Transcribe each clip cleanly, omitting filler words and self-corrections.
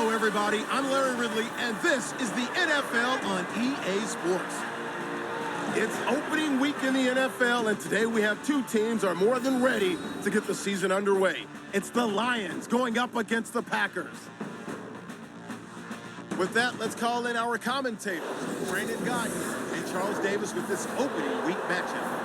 Hello, everybody. I'm Larry Ridley, and this is the NFL on EA Sports. It's opening week in the NFL, and today we have two teams are more than ready to get the season underway. It's the Lions going up against the Packers. With that, let's call in our commentators, Brandon Guyton and Charles Davis, with this opening week matchup.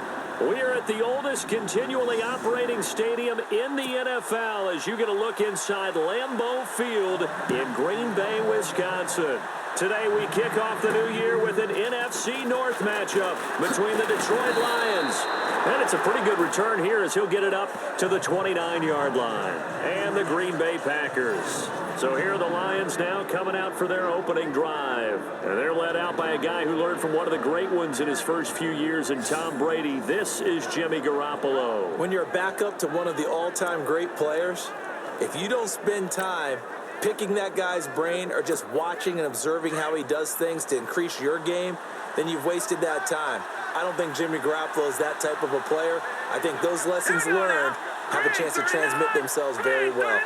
We're at the oldest continually operating stadium in the NFL as you get a look inside Lambeau Field in Green Bay, Wisconsin. Today we kick off the new year with an NFC North matchup between the Detroit Lions. And it's a pretty good return here as he'll get it up to the 29-yard line. And the Green Bay Packers. So here are the Lions now coming out for their opening drive. And they're led out by a guy who learned from one of the great ones in his first few years in Tom Brady. This is Jimmy Garoppolo. When you're a backup to one of the all-time great players, if you don't spend time picking that guy's brain or just watching and observing how he does things to increase your game, then you've wasted that time. I don't think Jimmy Garoppolo is that type of a player. I think those lessons learned have a chance to transmit themselves very well.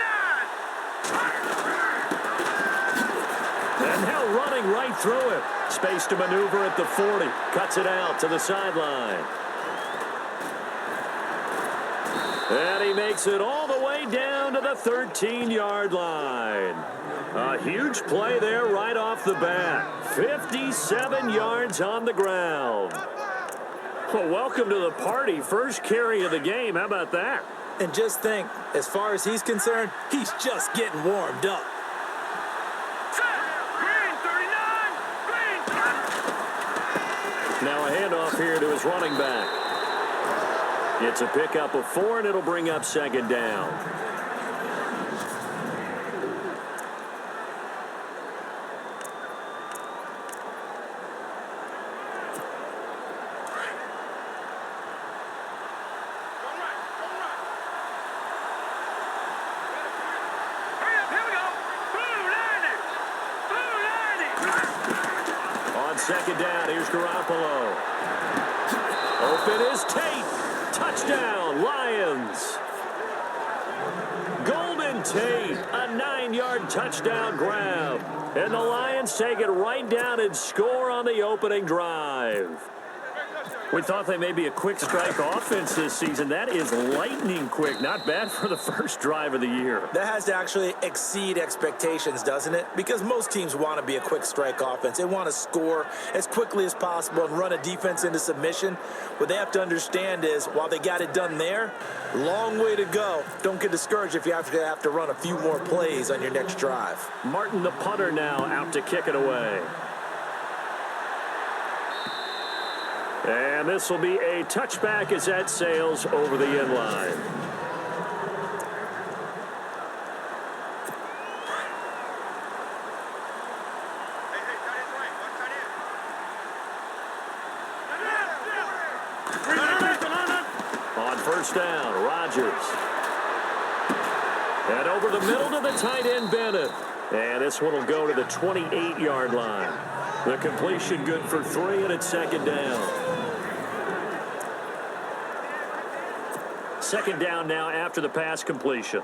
And now running right through it. Space to maneuver at the 40. Cuts it out to the sideline. And he makes it all the way down to the 13-yard line. A huge play there right off the bat. 57 yards on the ground. Well, welcome to the party. First carry of the game. How about that? And just think, as far as he's concerned, he's just getting warmed up. Now a handoff here to his running back. It's a pickup of 4, and it'll bring up second down. Second down, here's Garoppolo. Open is Tate. Touchdown, Lions. Golden Tate, a 9-yard touchdown grab. And the Lions take it right down and score on the opening drive. We thought they may be a quick strike offense this season. That is lightning quick. Not bad for the first drive of the year. That has to actually exceed expectations, doesn't it? Because most teams want to be a quick strike offense. They want to score as quickly as possible and run a defense into submission. What they have to understand is, while they got it done there, long way to go. Don't get discouraged if you have to run a few more plays on your next drive. Martin, the punter, now out to kick it away. And this will be a touchback as that sails over the end line. On first down, Rodgers. And over the middle to the tight end, Bennett. And this one will go to the 28-yard line. The completion good for 3, and it's second down. Second down now after the pass completion.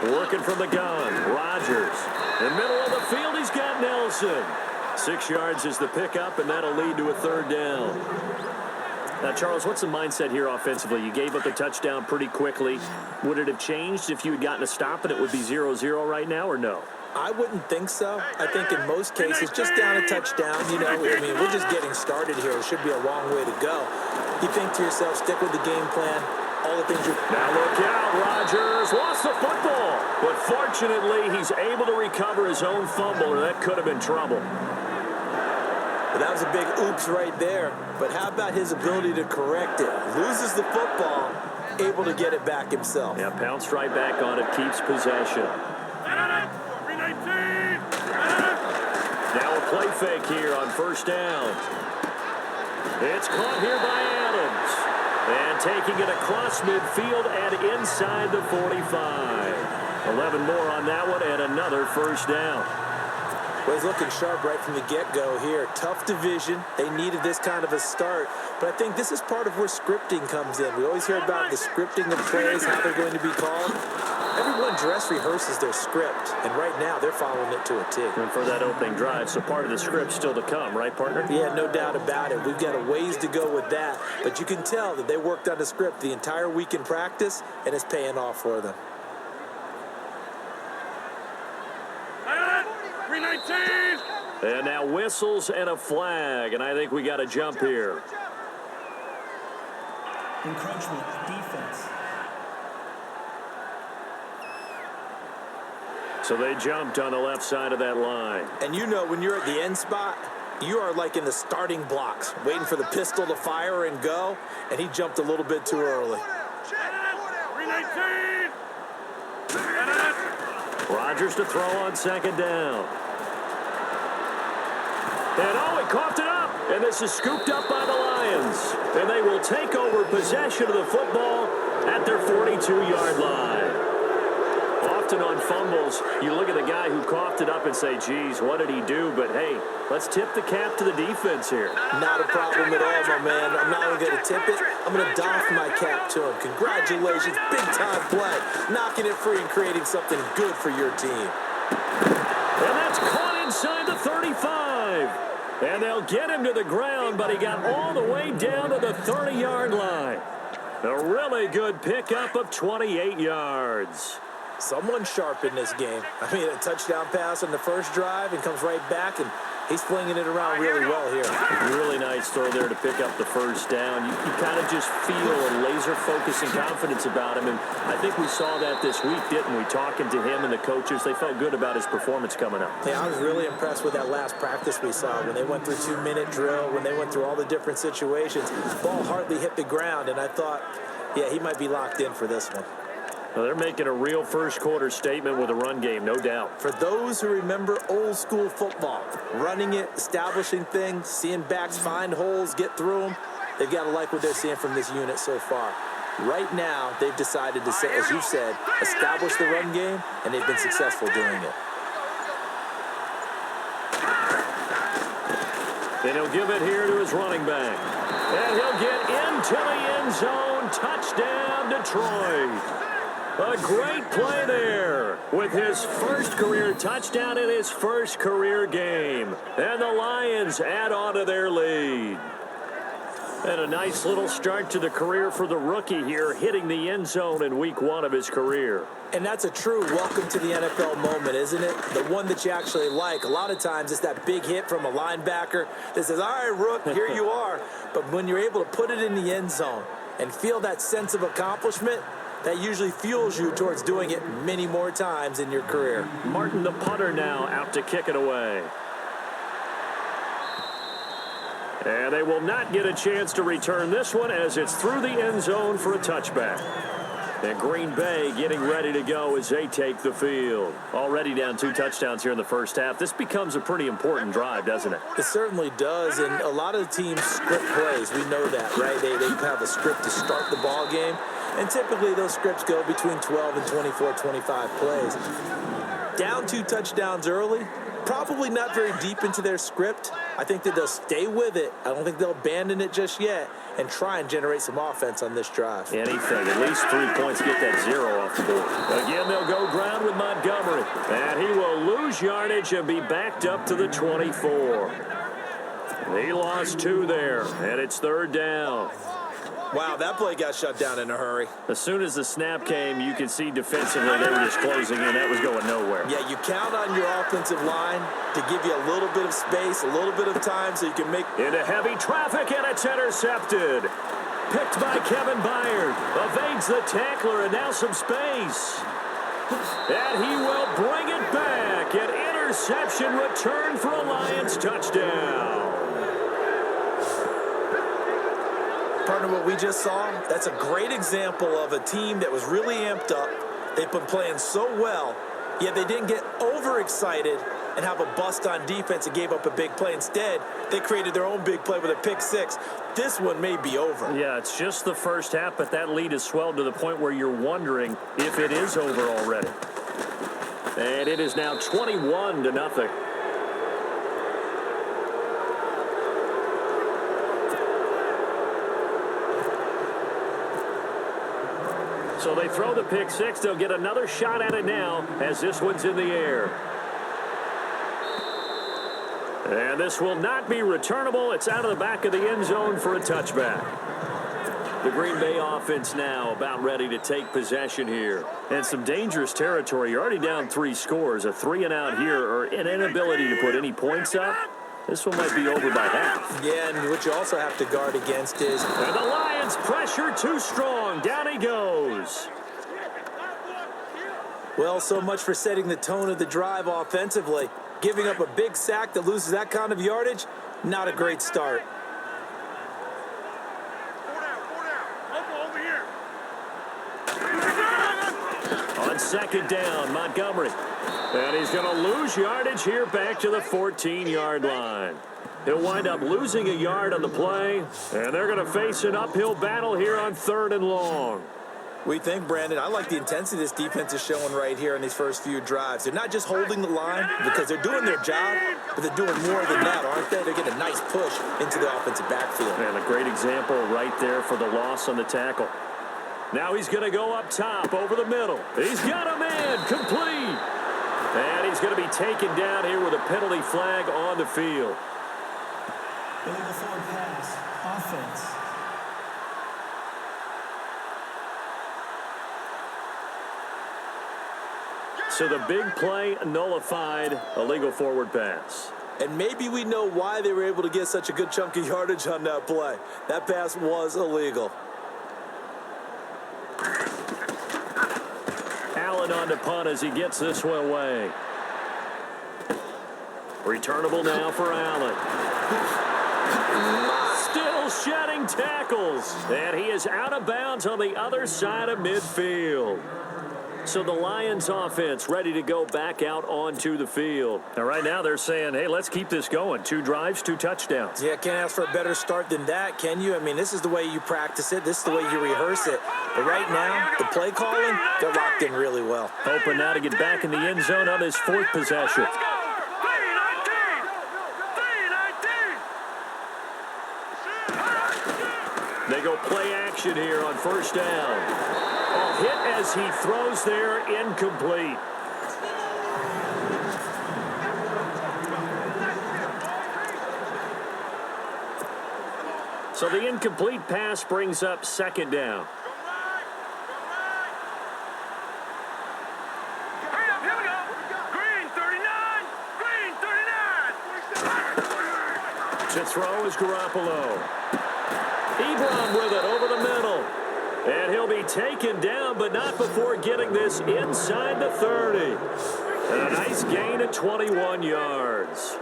Working from the gun, Rodgers. In the middle of the field, he's got Nelson. 6 yards is the pickup, and that'll lead to a third down. Now, Charles, what's the mindset here offensively? You gave up a touchdown pretty quickly. Would it have changed if you had gotten a stop and it would be 0-0 right now, or no? I wouldn't think so. I think in most cases, just down a touchdown, you know, I mean, we're just getting started here. It should be a long way to go. You think to yourself, stick with the game plan, all the things you're... Now look out, Rodgers lost the football. But fortunately, he's able to recover his own fumble, or that could have been trouble. But that was a big oops right there. But how about his ability to correct it? Loses the football, able to get it back himself. Yeah, pounced right back on it, keeps possession. Now a play fake here on first down. It's caught here by Adams. And taking it across midfield and inside the 45. 11 more on that one and another first down. Well, he's looking sharp right from the get-go here. Tough division. They needed this kind of a start. But I think this is part of where scripting comes in. We always hear about the scripting of plays, how they're going to be called. Everyone dress rehearses their script, and right now they're following it to a T. And for that opening drive, so part of the script still to come, right, partner? Yeah, no doubt about it. We've got a ways to go with that. But you can tell that they worked on the script the entire week in practice, and it's paying off for them. 319! And now whistles and a flag, and I think we got a jump here. Encroachment, defense. So they jumped on the left side of that line. And you know when you're at the end spot, you are like in the starting blocks, waiting for the pistol to fire and go, and he jumped a little bit too early. 319! Rodgers to throw on second down. And oh, he coughed it up. And this is scooped up by the Lions. And they will take over possession of the football at their 42-yard line. Often on fumbles, you look at the guy who coughed it up and say, geez, what did he do? But, hey, let's tip the cap to the defense here. Not a problem at all, my man. I'm not only going to tip it, I'm going to doff my cap to him. Congratulations, big-time play. Knocking it free and creating something good for your team. And that's caught inside the 35. And they'll get him to the ground, but he got all the way down to the 30-yard line. A really good pickup of 28 yards. Someone sharp in this game. I mean, a touchdown pass on the first drive and comes right back, and he's flinging it around really well here. Really nice throw there to pick up the first down. You kind of just feel a laser focus and confidence about him, and I think we saw that this week, didn't we? Talking to him and the coaches, they felt good about his performance coming up. Yeah, I was really impressed with that last practice we saw when they went through 2-minute drill, when they went through all the different situations. Ball hardly hit the ground, and I thought, yeah, he might be locked in for this one. Well, they're making a real first-quarter statement with a run game, no doubt. For those who remember old-school football, running it, establishing things, seeing backs find holes, get through them, they've got to like what they're seeing from this unit so far. Right now, they've decided to, as you said, establish the run game, and they've been successful doing it. Then he'll give it here to his running back. And he'll get into the end zone. Touchdown, Detroit. A great play there with his first career touchdown in his first career game. And the Lions add on to their lead. And a nice little start to the career for the rookie here, hitting the end zone in week 1 of his career. And that's a true welcome to the NFL moment, isn't it? The one that you actually like. A lot of times it's that big hit from a linebacker that says, all right, Rook, here you are. But when you're able to put it in the end zone and feel that sense of accomplishment, that usually fuels you towards doing it many more times in your career. Martin, the punter, now out to kick it away. And they will not get a chance to return this one as it's through the end zone for a touchback. And Green Bay getting ready to go as they take the field. Already down 2 touchdowns here in the first half. This becomes a pretty important drive, doesn't it? It certainly does, and a lot of the teams script plays. We know that, right? They have a script to start the ball game, and typically those scripts go between 12 and 24, 25 plays. Down 2 touchdowns early, probably not very deep into their script. I think that they'll stay with it. I don't think they'll abandon it just yet and try and generate some offense on this drive. Anything. At least 3 points, get that 0 off the board. Again, they'll go ground with Montgomery. And he will lose yardage and be backed up to the 24. He lost 2 there, and it's 3rd down. Wow, that play got shut down in a hurry. As soon as the snap came, you could see defensively they were just closing in. That was going nowhere. Yeah, you count on your offensive line to give you a little bit of space, a little bit of time so you can make... Into heavy traffic, and it's intercepted. Picked by Kevin Byard. Evades the tackler, and now some space. And he will bring it back. An interception return for a Lions touchdown. Partner, what we just saw, that's a great example of a team that was really amped up. They've been playing so well, yet they didn't get overexcited and have a bust on defense and gave up a big play. Instead, they created their own big play with a pick 6. This one may be over. Yeah, it's just the first half, but that lead has swelled to the point where you're wondering if it is over already. And it is now 21-0. So they throw the pick six. They'll get another shot at it now as this one's in the air. And this will not be returnable. It's out of the back of the end zone for a touchback. The Green Bay offense now about ready to take possession here. And some dangerous territory. You're already down 3 scores. A 3-and-out here or an inability to put any points up. This one might be over by half. Yeah, and what you also have to guard against is... And the Lions pressure too strong. Down he goes. Well, so much for setting the tone of the drive offensively. Giving up a big sack that loses that kind of yardage, not a great start. On second down, Montgomery. And he's going to lose yardage here back to the 14-yard line. He'll wind up losing a yard on the play, and they're going to face an uphill battle here on 3rd and long. We think, Brandon, I like the intensity this defense is showing right here in these first few drives. They're not just holding the line because they're doing their job, but they're doing more than that, aren't they? They're getting a nice push into the offensive backfield. And a great example right there for the loss on the tackle. Now he's going to go up top over the middle. He's got a man complete. And he's going to be taken down here with a penalty flag on the field. Illegal forward pass. Offense. So the big play nullified, illegal forward pass. And maybe we know why they were able to get such a good chunk of yardage on that play. That pass was illegal. Allen on to punt as he gets this one away. Returnable now for Allen. Still shedding tackles. And he is out of bounds on the other side of midfield. So the Lions offense ready to go back out onto the field. And right now they're saying, hey, let's keep this going. 2 drives, 2 touchdowns. Yeah, can't ask for a better start than that, can you? I mean, this is the way you practice it. This is the way you rehearse it. But right now, the play calling, they're locked in really well. Hoping now to get back in the end zone on his 4th possession. They go play action here on 1st down. Hit as he throws there, incomplete. So the incomplete pass brings up 2nd down. Here we go. Green 39. Green 39. To throw is Garoppolo. Ebron with it over the middle. And he'll be taken down, but not before getting this inside the 30. And a nice gain of 21 yards.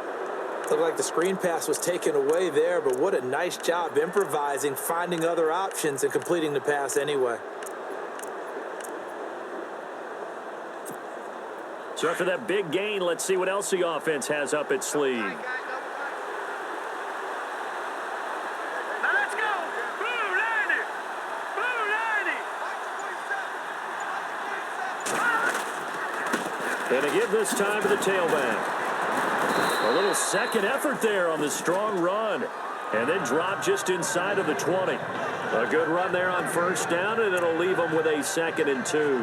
Looked like the screen pass was taken away there, but what a nice job improvising, finding other options, and completing the pass anyway. So after that big gain, let's see what else the offense has up its sleeve. And to give this time to the tailback. A little second effort there on the strong run. And then drop just inside of the 20. A good run there on 1st down, and it'll leave them with a 2nd and 2.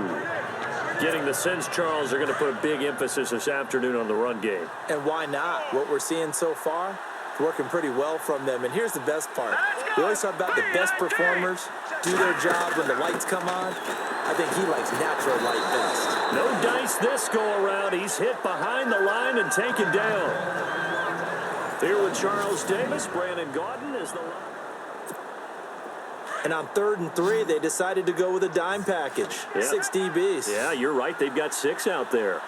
Getting the sense, Charles, are going to put a big emphasis this afternoon on the run game. And why not? What we're seeing so far, it's working pretty well from them. And here's the best part. We always talk about the best performers do their job when the lights come on. I think he likes natural light best. No dice this go-around. He's hit behind the line and taken down. Here with Charles Davis, Brandon Gaudin is the line. And on 3rd and 3, they decided to go with a dime package. Yeah. 6 DBs. Yeah, you're right. They've got 6 out there.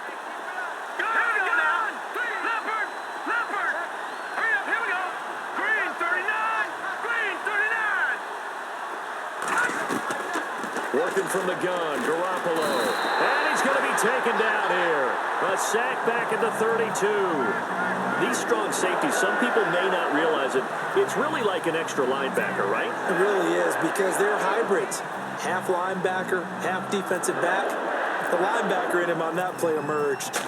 Working from the gun, Garoppolo. And he's going to be taken down here. A sack back at the 32. These strong safeties, some people may not realize it. It's really like an extra linebacker, right? It really is, because they're hybrids. Half linebacker, half defensive back. The linebacker in him on that play emerged.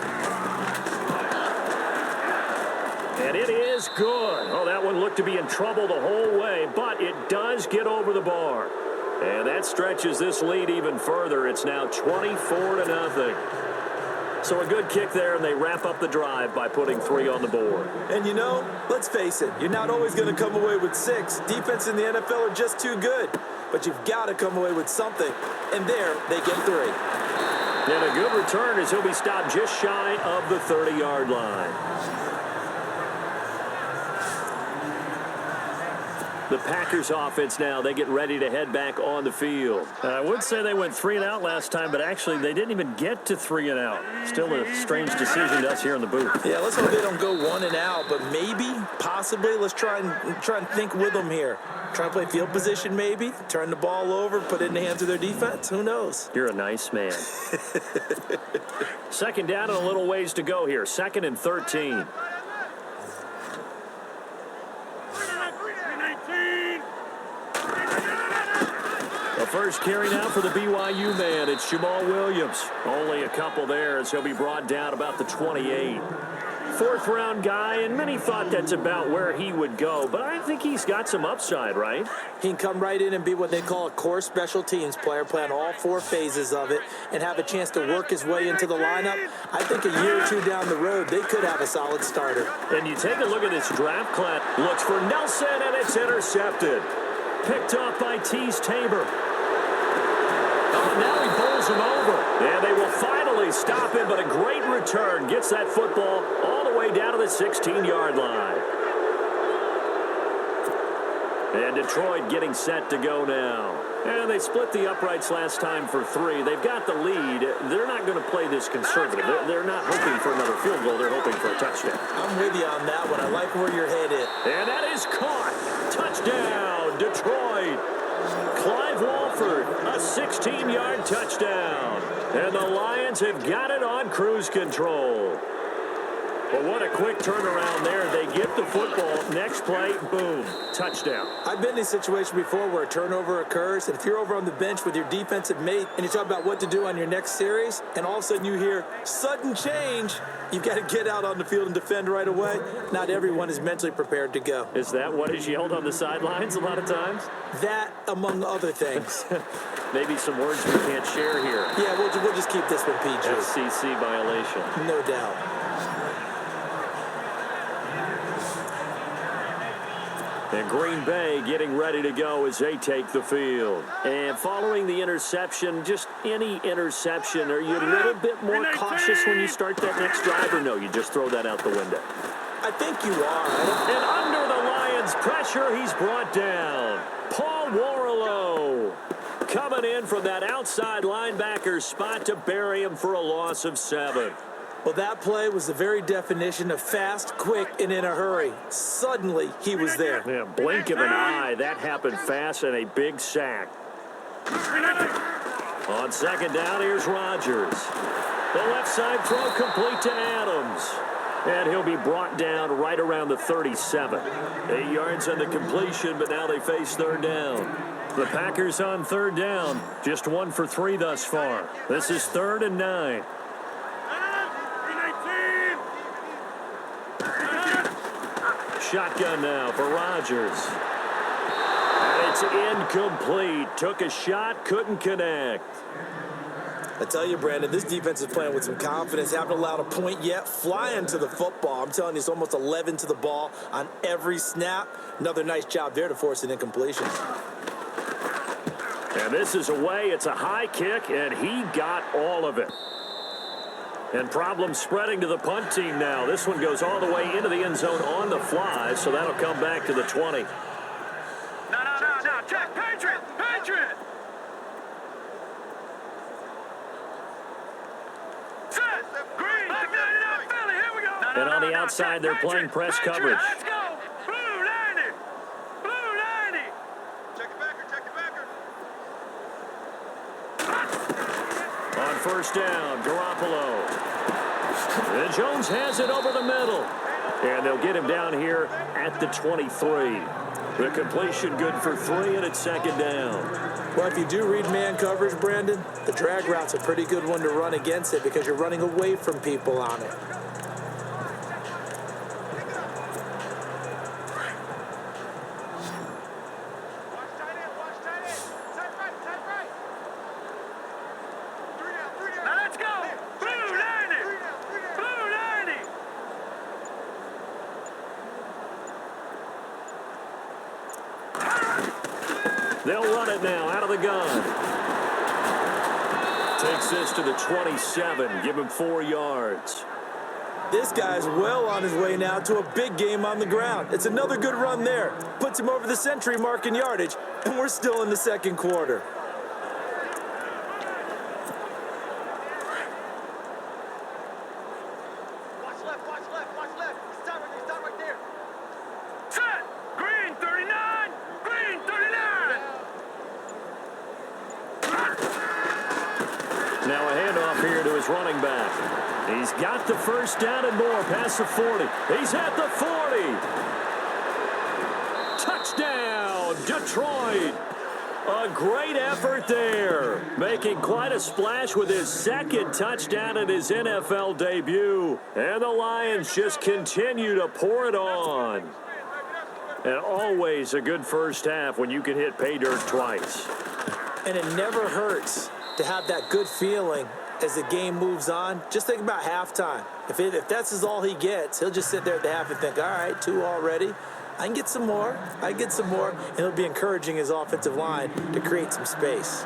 And it is good. Oh, that one looked to be in trouble the whole way, but it does get over the bar. And that stretches this lead even further. It's now 24-0. So a good kick there, and they wrap up the drive by putting 3 on the board. And you know, let's face it, you're not always going to come away with 6. Defense in the NFL are just too good. But you've got to come away with something. And there, they get 3. And a good return as he'll be stopped just shy of the 30-yard line. The Packers offense now, they get ready to head back on the field. I would say they went 3 and out last time, but actually they didn't even get to 3 and out. Still a strange decision to us here in the booth. Yeah, let's hope they don't go 1 and out, but maybe, possibly, let's try and think with them here. Try and play field position maybe, turn the ball over, put it in the hands of their defense. Who knows? You're a nice man. Second down and a little ways to go here. 2nd and 13. The first carry now for the BYU man. It's Jamal Williams. Only a couple there as he'll be brought down about the 28. 4th-round guy, and many thought that's about where he would go. But I think he's got some upside, right? He can come right in and be what they call a core special teams player, play on all 4 phases of it, and have a chance to work his way into the lineup. I think a year or 2 down the road, they could have a solid starter. And you take a look at this draft class. Looks for Nelson, and it's intercepted. Picked off by Tease Tabor. Oh, now he bowls him over. And they will finally stop him, but a great return. Gets that football all the way down to the 16-yard line. And Detroit getting set to go now. And they split the uprights last time for 3. They've got the lead. They're not going to play this conservative. They're not hoping for another field goal. They're hoping for a touchdown. I'm with you on that one. I like where you're headed. And that is caught. Touchdown, Detroit. Clive Walford, a 16-yard touchdown. And the Lions have got it on cruise control. But what a quick turnaround there. They get the football. Next play, boom, touchdown. I've been in a situation before where a turnover occurs, and if you're over on the bench with your defensive mate and you talk about what to do on your next series, and all of a sudden you hear sudden change, you've got to get out on the field and defend right away. Not everyone is mentally prepared to go. Is that what is yelled on the sidelines a lot of times? That, among other things. Maybe some words we can't share here. Yeah, we'll just keep this one PG. FCC violation. No doubt. And Green Bay getting ready to go as they take the field. And following the interception, just any interception, are you a little bit more cautious when you start that next drive, or no, you just throw that out the window? I think you are. And under the Lions' pressure, he's brought down. Paul Warrilow coming in from that outside linebacker spot to bury him for a loss of 7. Well, that play was the very definition of fast, quick, and in a hurry. Suddenly, he was there. Yeah, blink of an eye. That happened fast, and a big sack. On 2nd down, here's Rodgers. The left side throw complete to Adams. And he'll be brought down right around the 37. 8 yards on the completion, but now they face 3rd down. The Packers on 3rd down. Just 1 for 3 thus far. This is 3rd and 9. Shotgun now for Rodgers. And it's incomplete. Took a shot, couldn't connect. I tell you, Brandon, this defense is playing with some confidence. Haven't allowed a point yet. Flying to the football. I'm telling you, it's almost 11 to the ball on every snap. Another nice job there to force an incompletion. And this is away. It's a high kick, and he got all of it. And problems spreading to the punt team now. This one goes all the way into the end zone on the fly, so that'll come back to the 20. No. Check. Patriot. Set. Green. Back Philly. Here we go. And on the outside, they're playing press coverage. Let's go. Blue 90. Check it backer. On 1st down, Garoppolo. And Jones has it over the middle. And they'll get him down here at the 23. The completion good for 3, and it's 2nd down. Well, if you do read man coverage, Brandon, the drag route's a pretty good one to run against it because you're running away from people on it. Watch tight end. Set right. They'll run it now out of the gun. Takes this to the 27. Give him 4 yards. This guy's well on his way now to a big game on the ground. It's another good run there. Puts him over the century mark in yardage, and we're still in the second quarter. Watch left, watch left, watch left. Stop right there. Set! Green 39! Green 39! Now a handoff here to his running back. He's got the first down and more past the 40. He's at the 40. Touchdown, Detroit. A great effort there. Making quite a splash with his second touchdown in his NFL debut. And the Lions just continue to pour it on. And always a good first half when you can hit pay dirt twice. And it never hurts to have that good feeling as the game moves on. Just think about halftime. If that's all he gets, he'll just sit there at the half and think, all right, 2 already. I can get some more. And he'll be encouraging his offensive line to create some space.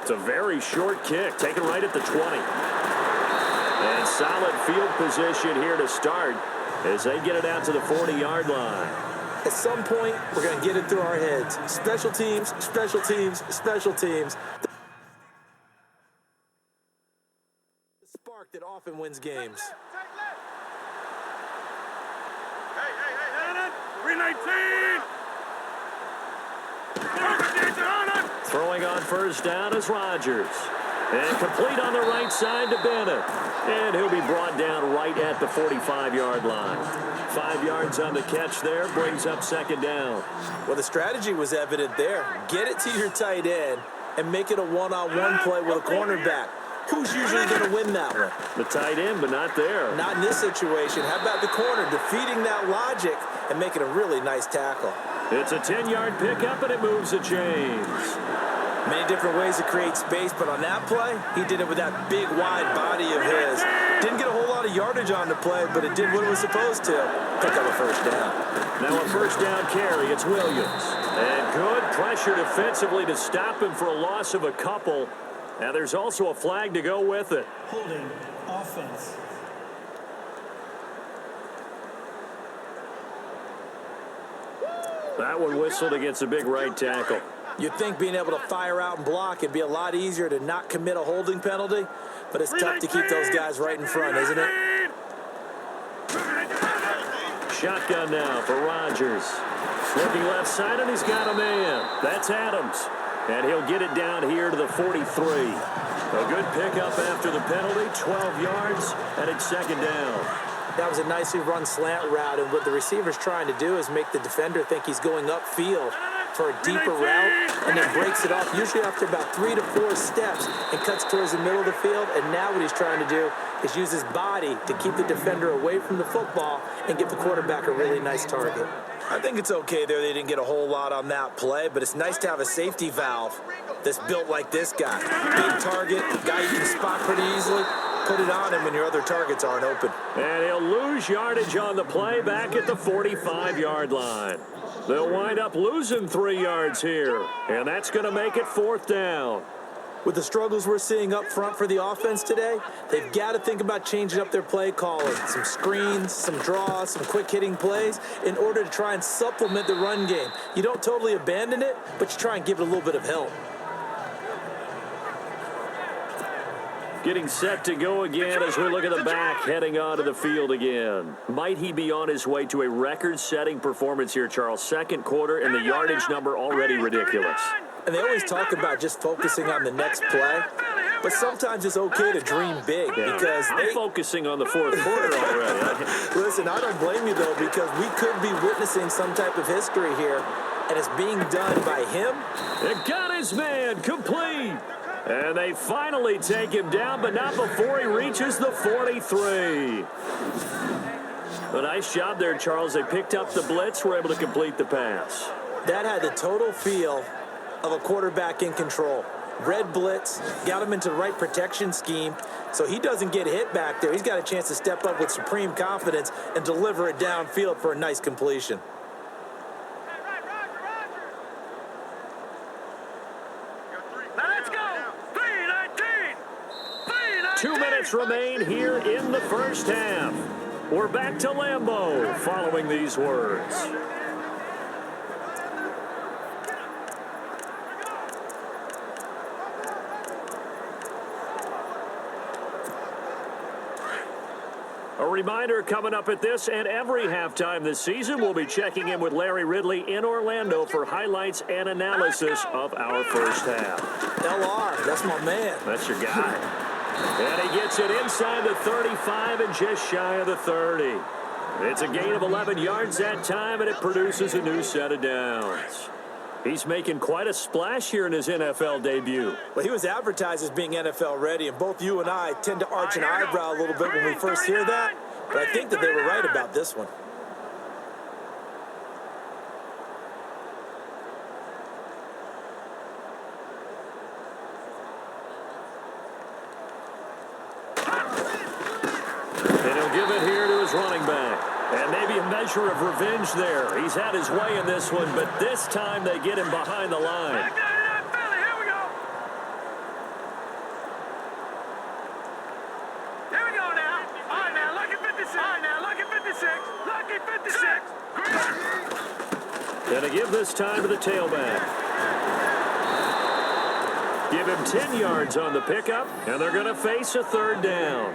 It's a very short kick, taken right at the 20. And solid field position here to start as they get it out to the 40-yard line. At some point, we're going to get it through our heads. Special teams, special teams, special teams. The spark that often wins games. Hey, 319! Throwing on first down is Rodgers. And complete on the right side to Bennett. And he'll be brought down right at the 45-yard line. 5 yards on the catch there, brings up second down. Well, the strategy was evident there. Get it to your tight end and make it a one-on-one play with a cornerback. Who's usually going to win that one? The tight end, but not there. Not in this situation. How about the corner defeating that logic and making a really nice tackle? It's a 10-yard pickup, and it moves the chains. Many different ways to create space, but on that play, he did it with that big, wide body of his. Didn't get a whole lot of yardage on the play, but it did what it was supposed to. Pick up a first down. Now a first down carry. It's Williams. And good pressure defensively to stop him for a loss of a couple. Now there's also a flag to go with it. Holding offense. That one whistled against a big right tackle. You'd think being able to fire out and block it'd be a lot easier to not commit a holding penalty, but it's tough to keep those guys right in front, isn't it? Shotgun now for Rodgers. Looking left side, and he's got a man. That's Adams. And he'll get it down here to the 43. A good pickup after the penalty, 12 yards, and it's second down. That was a nicely run slant route, and what the receiver's trying to do is make the defender think he's going upfield for a deeper route, and then breaks it off, usually after about 3 to 4 steps, and cuts towards the middle of the field. And now what he's trying to do is use his body to keep the defender away from the football and give the quarterback a really nice target. I think it's okay there. They didn't get a whole lot on that play, but it's nice to have a safety valve that's built like this guy. Big target, guy you can spot pretty easily. Put it on him when your other targets aren't open. And he'll lose yardage on the play back at the 45-yard line. They'll wind up losing 3 yards here, and that's going to make it fourth down. With the struggles we're seeing up front for the offense today, they've got to think about changing up their play calling. Some screens, some draws, some quick-hitting plays in order to try and supplement the run game. You don't totally abandon it, but you try and give it a little bit of help. Getting set to go again as we look at the back heading onto the field again. Might he be on his way to a record-setting performance here, Charles? Second quarter, and the yardage number already ridiculous. And they always talk about just focusing on the next play, but sometimes it's okay to dream big because I'm focusing on the fourth quarter already. Listen, I don't blame you, though, because we could be witnessing some type of history here, and it's being done by him. It got his man complete. And they finally take him down, but not before he reaches the 43. A nice job there, Charles. They picked up the blitz, were able to complete the pass. That had the total feel of a quarterback in control. Red blitz, got him into the right protection scheme, so he doesn't get hit back there. He's got a chance to step up with supreme confidence and deliver it downfield for a nice completion. 2 minutes remain here in the first half. We're back to Lambeau following these words. A reminder coming up at this and every halftime this season, we'll be checking in with Larry Ridley in Orlando for highlights and analysis of our first half. LR, that's my man. That's your guy. And he gets it inside the 35 and just shy of the 30. It's a gain of 11 yards that time, and it produces a new set of downs. He's making quite a splash here in his NFL debut. Well, he was advertised as being NFL ready, and both you and I tend to arch an eyebrow a little bit when we first hear that, but I think that they were right about this one. And he'll give it here to his running back. And maybe a measure of revenge there. He's had his way in this one, but this time they get him behind the line. Here we go. Here we go now. All right, now, look at 56. All right, now, look at 56. Look at 56. And to give this time to the tailback. Give him 10 yards on the pickup, and they're going to face a third down.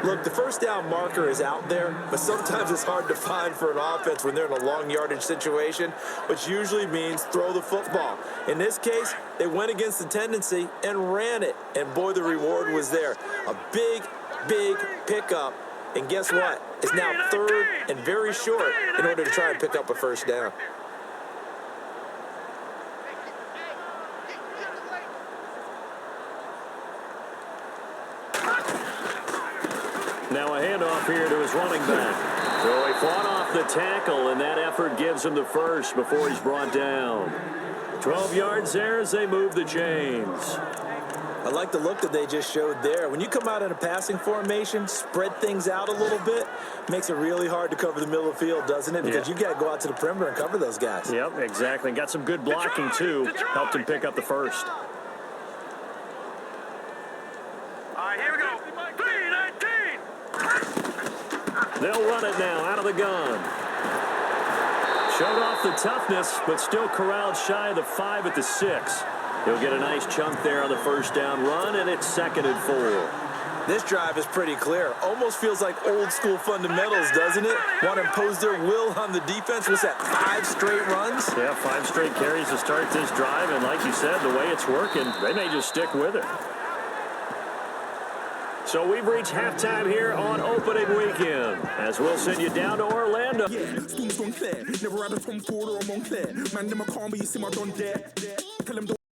Look, the first down marker is out there, but sometimes it's hard to find for an offense when they're in a long yardage situation, which usually means throw the football. In this case, they went against the tendency and ran it, and boy, the reward was there. A big, big pickup, and guess what? It's now third and very short in order to try and pick up a first down. Now a handoff here to his running back. So he fought off the tackle, and that effort gives him the first before he's brought down. 12 yards there as they move the chains. I like the look that they just showed there. When you come out in a passing formation, spread things out a little bit, makes it really hard to cover the middle of the field, doesn't it? Because you got to go out to the perimeter and cover those guys. Yep, exactly. Got some good blocking, too. Helped him pick up the first. All right, here we go. 3-19. They'll run it now out of the gun. Showed off the toughness, but still corralled shy of the 5 at the 6. He'll get a nice chunk there on the first down run, and it's 2nd and 4. This drive is pretty clear. Almost feels like old school fundamentals, doesn't it? Want to impose their will on the defense. What's that, 5 straight runs? Yeah, 5 straight carries to start this drive, and like you said, the way it's working, they may just stick with it. So we've reached halftime here on opening weekend, as we'll send you down to Orlando. Yeah, storm's gone clear. Never had a Tom Ford or a Montclair. Man, them a calm, but you see my done there. Tell them don't